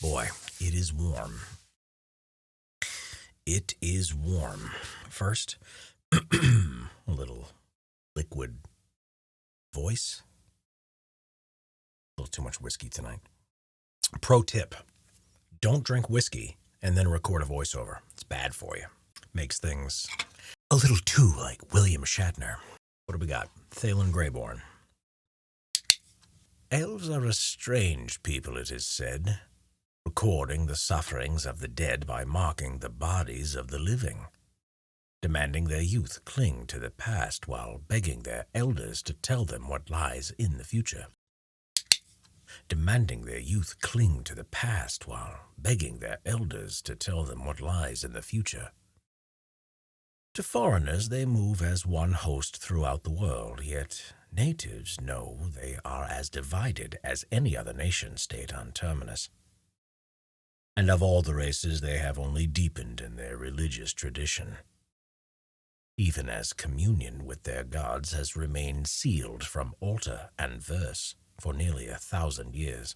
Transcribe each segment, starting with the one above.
Boy, it is warm. It is warm. First, a little liquid voice. A little too much whiskey tonight. Pro tip, don't drink whiskey and then record a voiceover. It's bad for you. Makes things a little too like William Shatner. What do we got? Thaeolyn Greyborne. Elves are a strange people, it is said, recording the sufferings of the dead by marking the bodies of the living, demanding their youth cling to the past while begging their elders to tell them what lies in the future. Demanding their youth cling to the past while begging their elders to tell them what lies in the future. To foreigners, they move as one host throughout the world, yet natives know they are as divided as any other nation-state on Terminus. And of all the races, they have only deepened in their religious tradition, even as communion with their gods has remained sealed from altar and verse for nearly 1,000 years.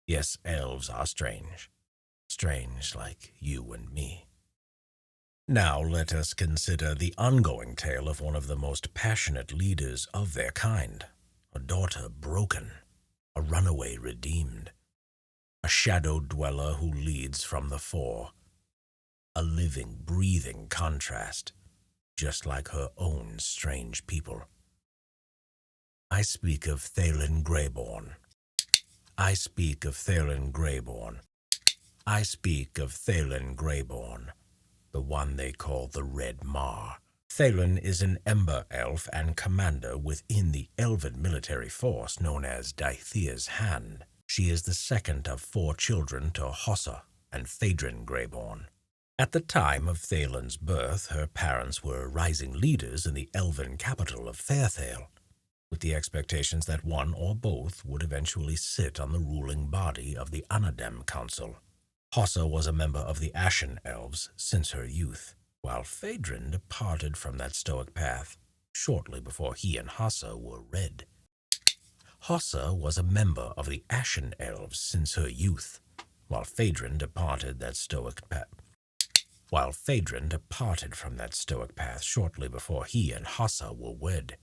Yes, elves are strange. Strange like you and me. Now let us consider the ongoing tale of one of the most passionate leaders of their kind, a daughter broken, a runaway redeemed, a shadow dweller who leads from the fore, a living, breathing contrast, just like her own strange people. I speak of Thaeolyn Greyborne. I speak of Thaeolyn Greyborne. I speak of Thaeolyn Greyborne, the one they call the Red Mar. Phelan is an Ember elf and commander within the Elven military force known as Daithea's Hand. She is the second of 4 children to Hossa and Thaeolyn Greyborne. At the time of Thaeolyn's birth, her parents were rising leaders in the Elven capital of Fairthale, with the expectations that one or both would eventually sit on the ruling body of the Anadem Council. Hossa was a member of the Ashen Elves since her youth, while Phaedron departed from that stoic path shortly before he and Hossa were red. Hossa was a member of the Ashen Elves since her youth, while Phaedron departed that stoic path. While Phaedron departed from that stoic path shortly before he and Hossa were wed.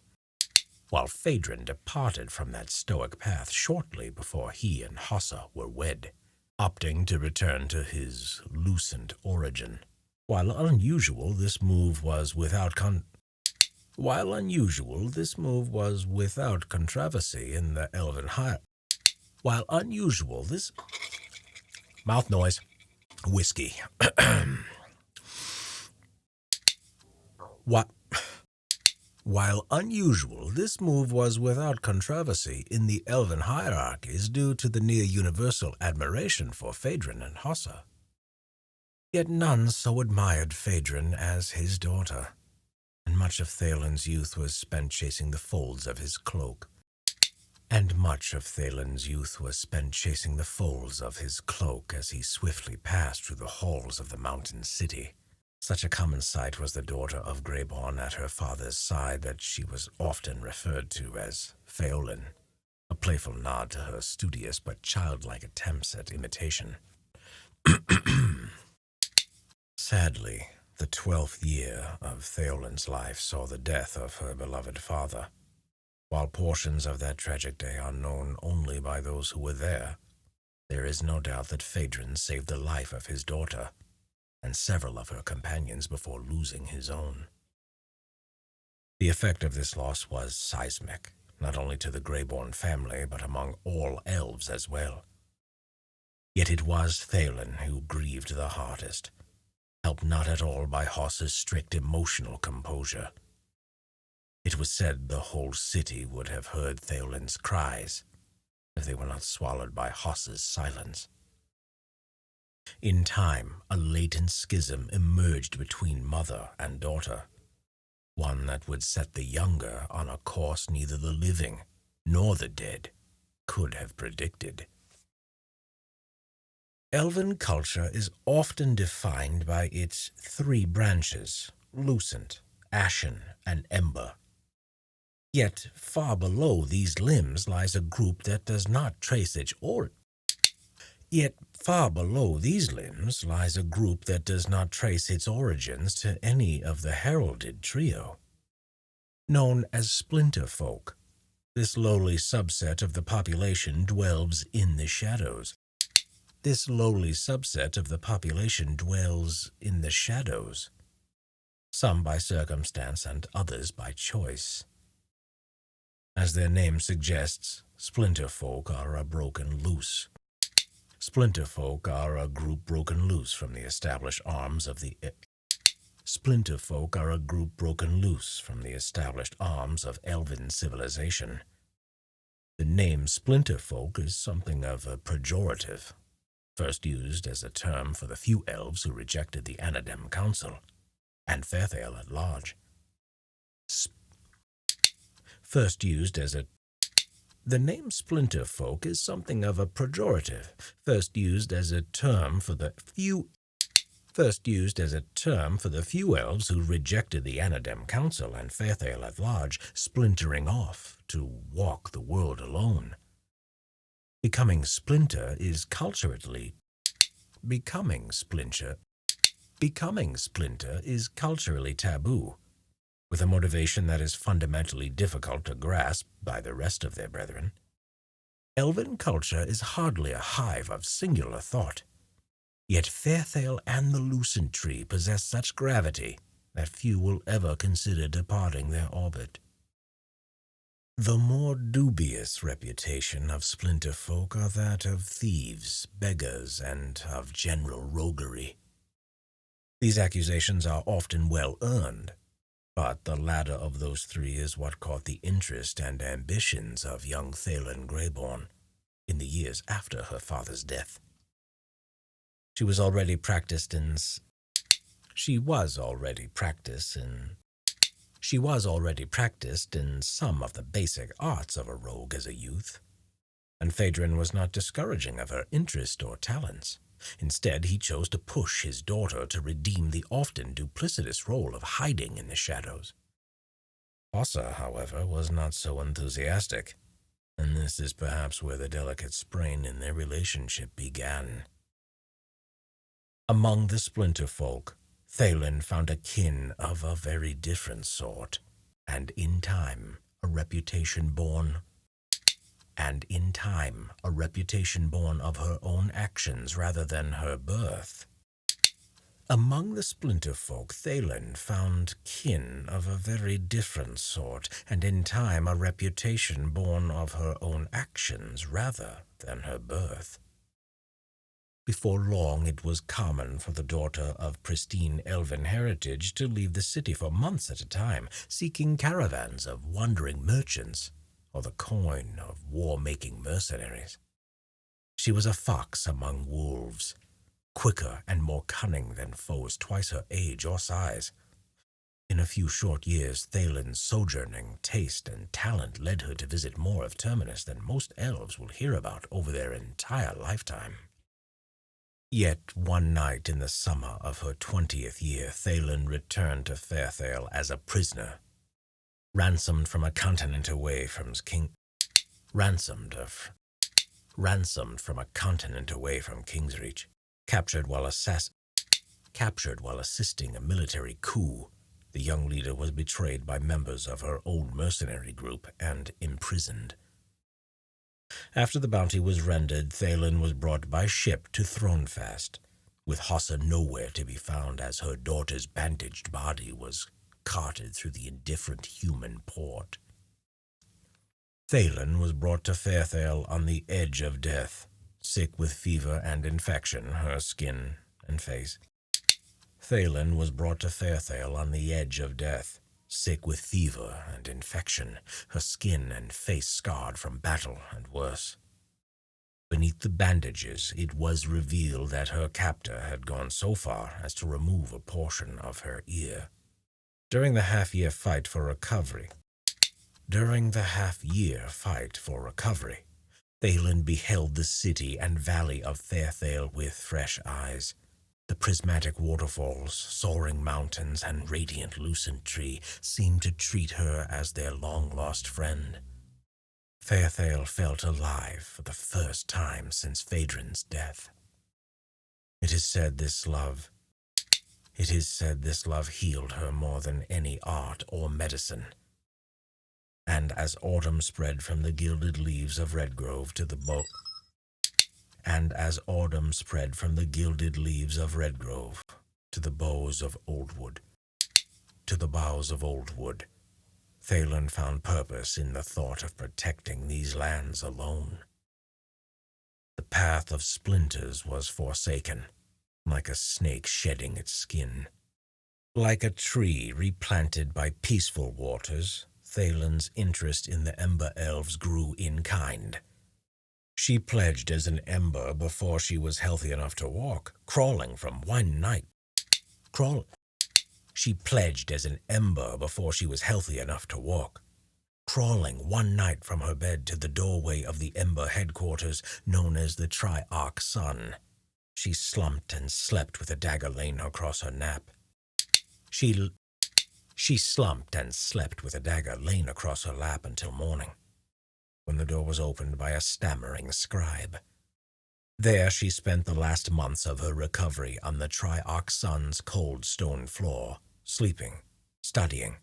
While Phaedron departed from that stoic path shortly before he and Hossa were wed, opting to return to his lucent origin. While unusual, this move was without controversy in the Elven hierarchy. While unusual, this mouth noise, whiskey. While unusual, this move was without controversy in the Elven hierarchies due to the near-universal admiration for Phaedron and Hossa. Yet none so admired Phaedron as his daughter, and much of Thaeolyn's youth was spent chasing the folds of his cloak. As he swiftly passed through the halls of the mountain city. Such a common sight was the daughter of Grayborn at her father's side that she was often referred to as Phelan, a playful nod to her studious but childlike attempts at imitation. Sadly, the 12th year of Thaeolyn's life saw the death of her beloved father. While portions of that tragic day are known only by those who were there is no doubt that Phaedron saved the life of his daughter and several of her companions before losing his own. The effect of this loss was seismic, not only to the Grayborn family, but among all elves as well. Yet it was Thaeolyn who grieved the hardest, helped not at all by Hossa's strict emotional composure. It was said the whole city would have heard Thaeolyn's cries if they were not swallowed by Hossa's silence. In time, a latent schism emerged between mother and daughter, one that would set the younger on a course neither the living nor the dead could have predicted. Elven culture is often defined by its 3 branches, lucent, ashen, and ember. Yet far below these limbs lies a group that does not trace its origin. Yet far below these limbs lies a group that does not trace its origins to any of the heralded trio. Known as splinter folk, this lowly subset of the population dwells in the shadows. This lowly subset of the population dwells in the shadows, some by circumstance and others by choice. As their name suggests, splinter folk are a broken loose. Splinter folk are a group broken loose from the established arms of the Splinter folk are a group broken loose from the established arms of Elven civilization. The name splinter folk is something of a pejorative, first used as a term for the few elves who rejected the Anadem Council, and Fairthale at large. First used as a The name splinter folk is something of a pejorative, first used as a term for the few elves who rejected the Anadem Council and Fairthale at large, splintering off to walk the world alone. Becoming splinter is culturally taboo, with a motivation that is fundamentally difficult to grasp by the rest of their brethren. Elven culture is hardly a hive of singular thought, yet Fairthale and the Lucent Tree possess such gravity that few will ever consider departing their orbit. The more dubious reputation of splinter folk are that of thieves, beggars, and of general roguery. These accusations are often well earned, but the latter of those three is what caught the interest and ambitions of young Thaeolyn Greyborne in the years after her father's death. She was already practiced in some of the basic arts of a rogue as a youth, and Phaedron was not discouraging of her interest or talents. Instead, he chose to push his daughter to redeem the often duplicitous role of hiding in the shadows. Fossa, however, was not so enthusiastic, and this is perhaps where the delicate sprain in their relationship began. Among the splinter folk, Thaeolyn found a kin of a very different sort, and in time a reputation born of her own actions rather than her birth. Among the splinter folk, Thaeolyn found kin of a very different sort, and in time a reputation born of her own actions rather than her birth. Before long, it was common for the daughter of pristine elven heritage to leave the city for months at a time, seeking caravans of wandering merchants or the coin of war-making mercenaries. She was a fox among wolves, quicker and more cunning than foes twice her age or size. In a few short years, Thaelyn's sojourning taste and talent led her to visit more of Terminus than most elves will hear about over their entire lifetime. Yet one night in the summer of her 20th year, Thaeolyn returned to Fairthale as a prisoner, ransomed from a continent away from Kingsreach, captured while assisting a military coup. The young leader was betrayed by members of her old mercenary group and imprisoned. After the bounty was rendered, Thaeolyn was brought by ship to Thronefast, with Hossa nowhere to be found as her daughter's bandaged body was carted through the indifferent human port. Thaeolyn was brought to Fairthale on the edge of death, sick with fever and infection, her skin and face. Thaeolyn was brought to Fairthale on the edge of death, sick with fever and infection, her skin and face scarred from battle and worse. Beneath the bandages, it was revealed that her captor had gone so far as to remove a portion of her ear. During the half-year fight for recovery, Phelan beheld the city and valley of Fairthale with fresh eyes. The prismatic waterfalls, soaring mountains, and radiant Lucent Tree seemed to treat her as their long-lost friend. Thaeolyn felt alive for the first time since Phaedron's death. It is said this love healed her more than any art or medicine. And as autumn spread from the gilded leaves of Redgrove to the boughs of Oldwood, Phelan found purpose in the thought of protecting these lands alone. The path of splinters was forsaken, like a snake shedding its skin. Like a tree replanted by peaceful waters, Thaelin's interest in the Ember Elves grew in kind. She pledged as an Ember before she was healthy enough to walk, crawling from one night from her bed to the doorway of the Ember headquarters known as the Triarch Sun. She slumped and slept with a dagger laying across her lap. She slumped and slept with a dagger laying across her lap until morning, when the door was opened by a stammering scribe. There she spent the last months of her recovery on the Triarch Sun's cold stone floor, sleeping, studying,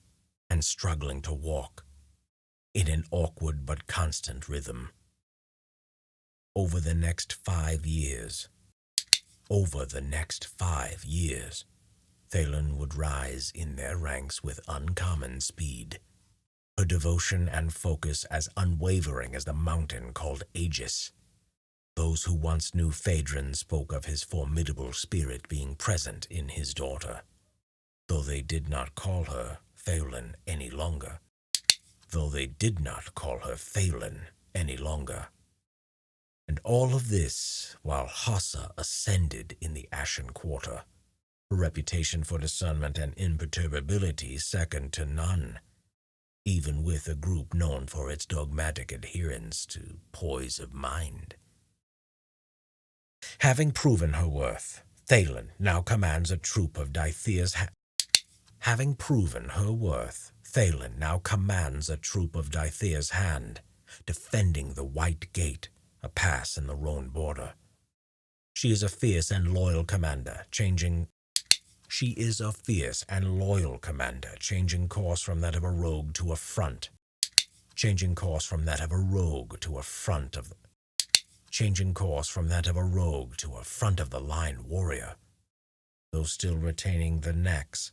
and struggling to walk, in an awkward but constant rhythm. Over the next 5 years, Thaeolyn would rise in their ranks with uncommon speed, her devotion and focus as unwavering as the mountain called Aegis. Those who once knew Phaedron spoke of his formidable spirit being present in his daughter, though they did not call her Phelan any longer. And all of this while Hassa ascended in the Ashen Quarter, her reputation for discernment and imperturbability second to none, even with a group known for its dogmatic adherence to poise of mind. Having proven her worth, Thaeolyn now commands a troop of Dythea's hand, defending the White Gate, a pass in the Rhone border. She is a fierce and loyal commander, changing course from that of a rogue to a front of the line warrior, though still retaining the knacks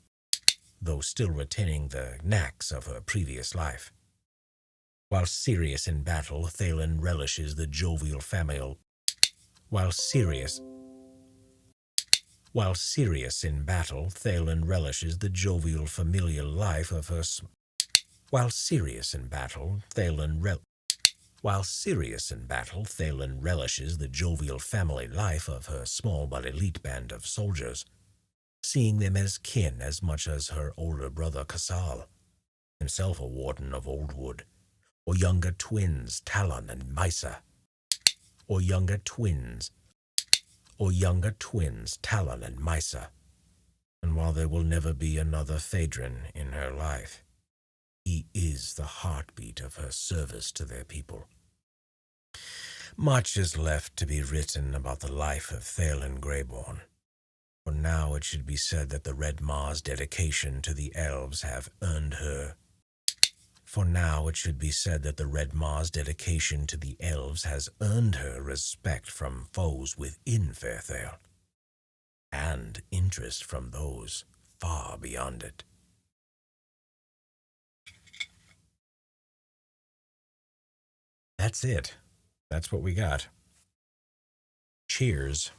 of her previous life. While serious in battle, Thaeolyn relishes the jovial familial life of her small but elite band of soldiers, seeing them as kin as much as her older brother Kassal, himself a warden of Oldwood, or younger twins Talon and Mysa, and while there will never be another Phaedron in her life, he is the heartbeat of her service to their people. Much is left to be written about the life of Thaeolyn Greyborne. For now it should be said that the Red Mar's dedication to the Elves have earned her respect from foes within Fairthale, and interest from those far beyond it. That's it. That's what we got. Cheers.